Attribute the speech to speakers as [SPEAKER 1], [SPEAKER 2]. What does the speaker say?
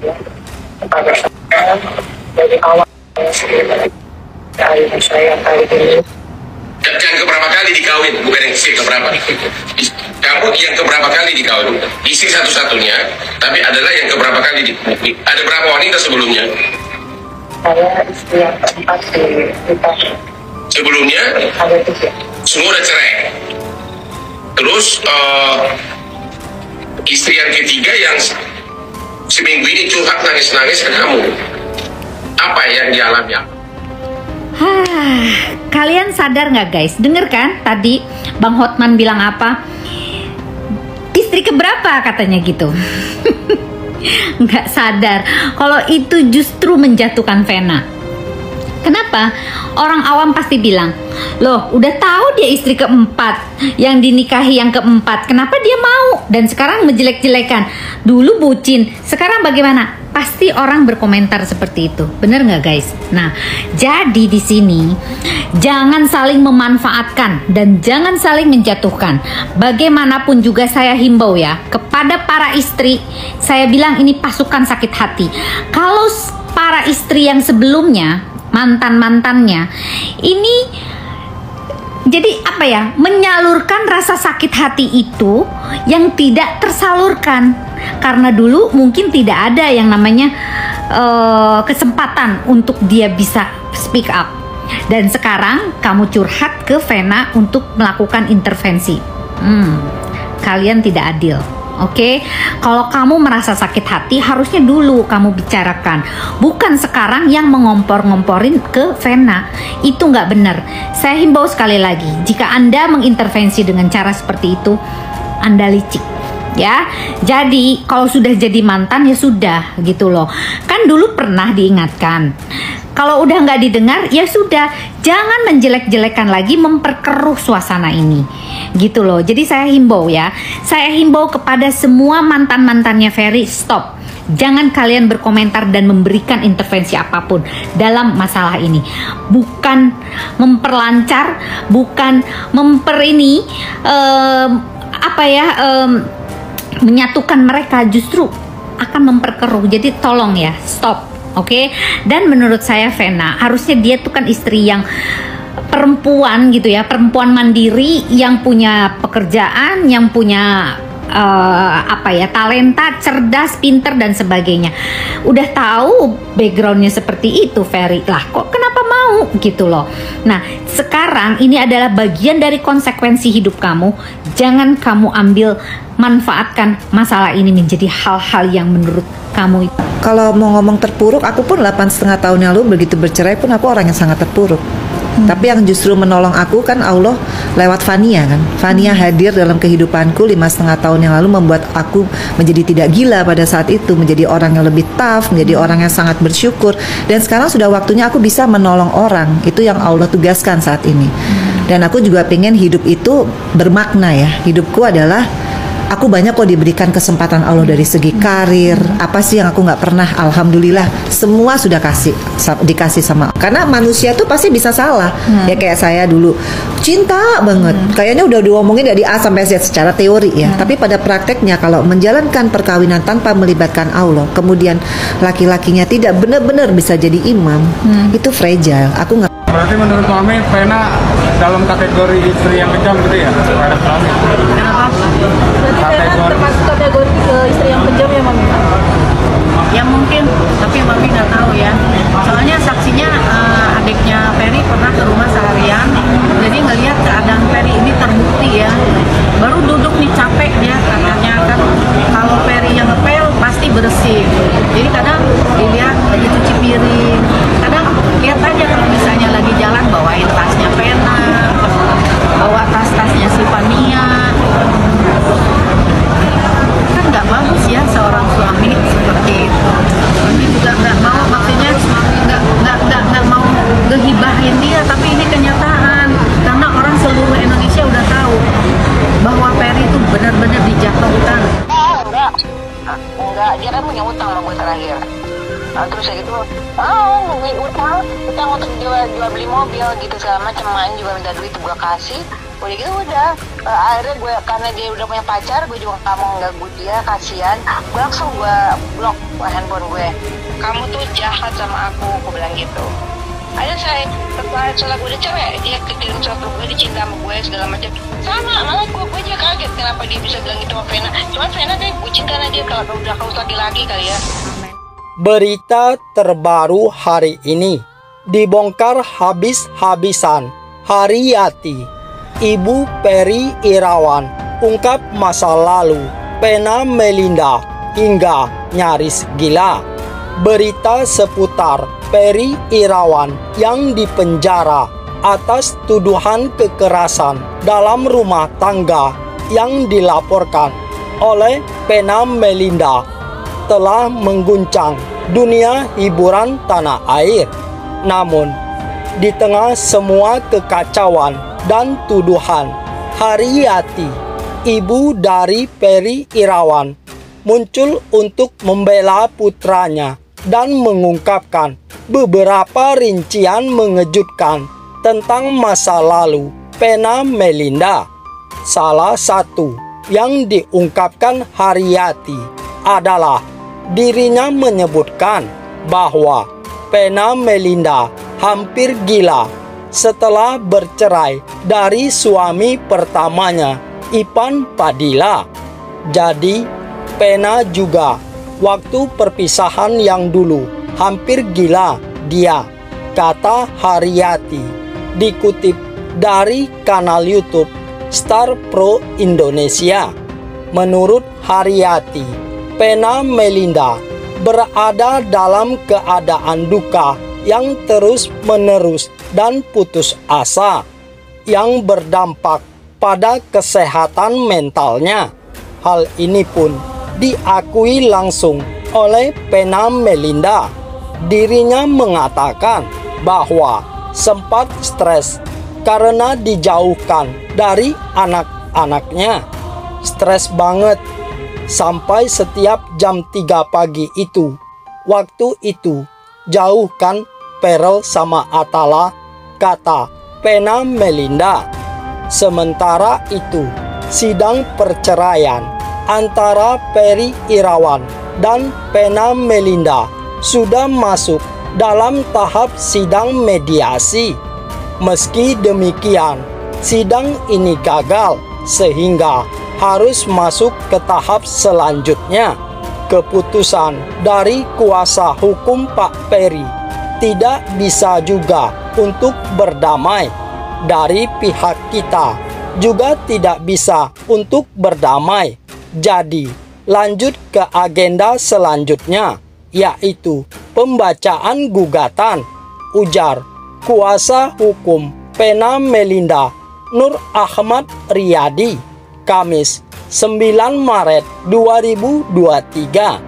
[SPEAKER 1] ya kepada saya dari awal dari saya kali ini.
[SPEAKER 2] Yang keberapa kali dikawin, bukan yang istri keberapa. Kamu yang keberapa kali dikawin? Istri satu-satunya, tapi adalah yang keberapa kali ada berapa wanita sebelumnya?
[SPEAKER 1] Saya istri yang keempat di kita.
[SPEAKER 2] Sebelumnya?
[SPEAKER 1] Ada 3.
[SPEAKER 2] Semua udah cerai. Terus istri yang ketiga yang seminggu ini curhat nangis-nangis ke kamu. Apa yang dialami?
[SPEAKER 3] Kalian sadar nggak guys? Dengar kan tadi Bang Hotman bilang apa? Istri keberapa katanya gitu. Nggak sadar kalau itu justru menjatuhkan Vena. Kenapa? Orang awam pasti bilang, loh udah tahu dia istri keempat, yang dinikahi yang keempat, kenapa dia mau? Dan sekarang menjelek-jelekan. Dulu bucin, sekarang bagaimana? Pasti orang berkomentar seperti itu, bener nggak guys? Nah, jadi di sini jangan saling memanfaatkan dan jangan saling menjatuhkan. Bagaimanapun juga saya himbau ya kepada para istri, saya bilang ini pasukan sakit hati. Kalau para istri yang sebelumnya mantan-mantannya ini jadi apa ya, menyalurkan rasa sakit hati itu yang tidak tersalurkan karena dulu mungkin tidak ada yang namanya kesempatan untuk dia bisa speak up, dan sekarang kamu curhat ke Vena untuk melakukan intervensi. Kalian tidak adil. Oke, kalau kamu merasa sakit hati harusnya dulu kamu bicarakan, bukan sekarang yang mengompor-ngomporin ke Vena. Itu nggak benar. Saya himbau sekali lagi, jika Anda mengintervensi dengan cara seperti itu, Anda licik. Ya, jadi kalau sudah jadi mantan ya sudah gitu loh. Kan dulu pernah diingatkan. Kalau udah nggak didengar ya sudah, jangan menjelek-jelekan lagi, memperkeruh suasana ini gitu loh. Jadi saya himbau ya, saya himbau kepada semua mantan-mantannya Ferry, stop. Jangan kalian berkomentar dan memberikan intervensi apapun dalam masalah ini. Bukan memperlancar, bukan menyatukan mereka, justru akan memperkeruh. Jadi tolong ya, stop. Oke, dan menurut saya Vena harusnya dia tuh kan istri yang perempuan gitu ya, perempuan mandiri yang punya pekerjaan, yang punya talenta, cerdas, pinter dan sebagainya. Udah tahu backgroundnya seperti itu Ferry, lah kok kenapa mau gitu loh. Nah sekarang ini adalah bagian dari konsekuensi hidup kamu. Jangan kamu ambil manfaatkan masalah ini menjadi hal-hal yang menurut kamu.
[SPEAKER 4] Kalau mau ngomong terpuruk, aku pun 8,5 tahun yang lalu begitu bercerai pun aku orang yang sangat terpuruk. Tapi yang justru menolong aku kan Allah lewat Fania kan. Fania hadir dalam kehidupanku 5,5 tahun yang lalu, membuat aku menjadi tidak gila pada saat itu, menjadi orang yang lebih tough, menjadi orang yang sangat bersyukur. Dan sekarang sudah waktunya aku bisa menolong orang. Itu yang Allah tugaskan saat ini. Dan aku juga pengen hidup itu bermakna ya. Hidupku adalah, aku banyak kok diberikan kesempatan Allah dari segi karir. Apa sih yang aku nggak pernah? Alhamdulillah semua sudah dikasih sama. Karena manusia tuh pasti bisa salah. Ya kayak saya dulu cinta banget. Kayaknya udah diomongin dari A sampai Z secara teori ya. Tapi pada prakteknya kalau menjalankan perkawinan tanpa melibatkan Allah, kemudian laki-lakinya tidak benar-benar bisa jadi imam, itu fragile. Aku nggak.
[SPEAKER 5] Berarti menurut Mami, Vena dalam kategori istri yang kejam gitu ya? Terhadap suami?
[SPEAKER 6] Kenapa? Berarti Vena termasuk kategori istri yang kejam ya Mami? Ya mungkin, tapi Mami nggak tahu ya. Soalnya saksinya adiknya Ferry pernah ke rumah seharian, jadi ngelihat keadaan Ferry ini terbukti ya. Baru duduk nih capek dia, katanya kan kalau Ferry yang ngepel pasti bersih. Jadi kadang dilihat lagi cuci piring, kadang lihat aja kalau misalnya lagi jalan bawain tasnya Vena, bawa tas-tasnya si Fania. Kan nggak bagus ya seorang suami seperti itu. Mami juga nggak mau, maksudnya nggak mau ngehibahin dia, tapi ini kenyataan karena orang seluruh Indonesia udah tahu bahwa Ferry itu benar-benar dijatuhkan.
[SPEAKER 7] Enggak, dia kan punya utang sama gue terakhir. Nah, terus kayak gitu, utang untuk jual beli mobil gitu segala macam, main juga minta duit gue kasih. Udah gitu udah, akhirnya gue karena dia udah punya pacar, gue juga gak mau ganggu dia, kasihan. Gue langsung gue blok handphone gue. Kamu tuh jahat sama aku bilang gitu. Ada saya setelah gue udah cewek, dia kirim surat gue, dia cinta sama gue segala macam. Sama, malah gue juga kaget kenapa dia bisa bilang gitu sama Vena. Cuma Vena deh bucin karena dia kalau udah kaus laki-laki kali ya.
[SPEAKER 8] Berita terbaru hari ini dibongkar habis-habisan. Haryati, Ibu Peri Irawan, ungkap masa lalu Vena Melinda hingga nyaris gila. Berita seputar Peri Irawan yang dipenjara atas tuduhan kekerasan dalam rumah tangga yang dilaporkan oleh Vena Melinda telah mengguncang dunia hiburan tanah air. Namun, di tengah semua kekacauan dan tuduhan, Haryati, ibu dari Peri Irawan, muncul untuk membela putranya dan mengungkapkan beberapa rincian mengejutkan tentang masa lalu Vena Melinda. Salah satu yang diungkapkan Haryati adalah dirinya menyebutkan bahwa Vena Melinda hampir gila setelah bercerai dari suami pertamanya, Ipan Padilla. Jadi, Vena juga waktu perpisahan yang dulu hampir gila dia, kata Haryati, dikutip dari kanal YouTube Star Pro Indonesia. Menurut Haryati, Vena Melinda berada dalam keadaan duka yang terus-menerus dan putus asa yang berdampak pada kesehatan mentalnya. Hal ini pun diakui langsung oleh Vena Melinda. Dirinya mengatakan bahwa sempat stres karena dijauhkan dari anak-anaknya. Stres banget. Sampai setiap jam 3 pagi itu, waktu itu jauhkan Perel sama Atala, kata Vena Melinda. Sementara itu, sidang perceraian antara Peri Irawan dan Vena Melinda sudah masuk dalam tahap sidang mediasi. Meski demikian, sidang ini gagal sehingga harus masuk ke tahap selanjutnya. Keputusan dari kuasa hukum Pak Peri tidak bisa juga untuk berdamai. Dari pihak kita juga tidak bisa untuk berdamai. Jadi, lanjut ke agenda selanjutnya, yaitu pembacaan gugatan, ujar kuasa hukum Vena Melinda Nur Ahmad Riyadi, Kamis 9 Maret 2023.